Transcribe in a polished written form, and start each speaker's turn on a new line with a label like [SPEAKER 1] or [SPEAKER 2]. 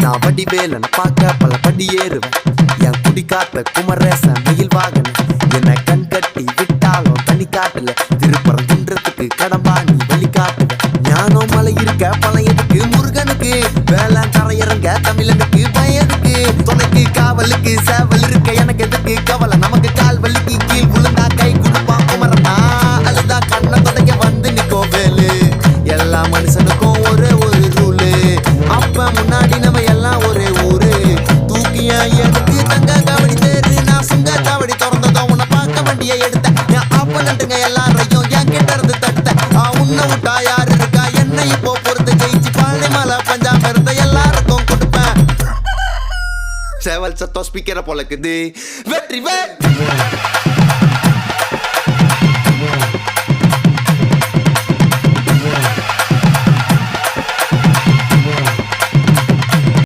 [SPEAKER 1] நான் வடிவேலன் பார்க்க பல படி ஏறுவேன். என் குடி காத்த குமரேசன் மயில் வாகன என்ன கண் கட்டி விட்டாலும் தனி காட்டுல திருப்பரங்குன்றத்துக்கு கடம்பா நீ வழி காட்டுவேன். ஞானம் மலை இருக்க பழையதுக்கு முருகனுக்கு வேளாண் கரையிறங்க தமிழனுக்கு பயனுக்கு துணைக்கு காவலுக்கு சேவல் இருக்க எனக்கு எதுக்கு கவலை நமக்கு கால் வலிக்கு கீழ் விழுந்தா கை கொடுப்பான் குமரனா அழுதா கண்ணை தொடங்க வந்து நிக்கோ வேலு. எல்லா மனுஷனுக்கும் ஒரே ஒரு ரூலு அப்ப முன்னாடி நம்ம எல்லாம் ஒரே ஊரு தூக்கிய எடுத்து தங்க காவடி தேரு நான் சுங்க காவடி திறந்ததும் உன்னை பார்க்க வண்டியை எடுத்தேன். என் அப்ப நட்டுங்க எல்லாரையும் என் கிட்ட இருந்து தடுத்தேன். உன்னை விட்டா யாரு இருக்கா என்ன இப்போ பொறுத்து ஜெயிச்சு பாண்டி மலை பஞ்சாப் இருந்த எல்லாருக்கும் கொடுப்பேன். சேவல் சத்தம் ஸ்பீக்கரை பொழக்குது வெற்றி வே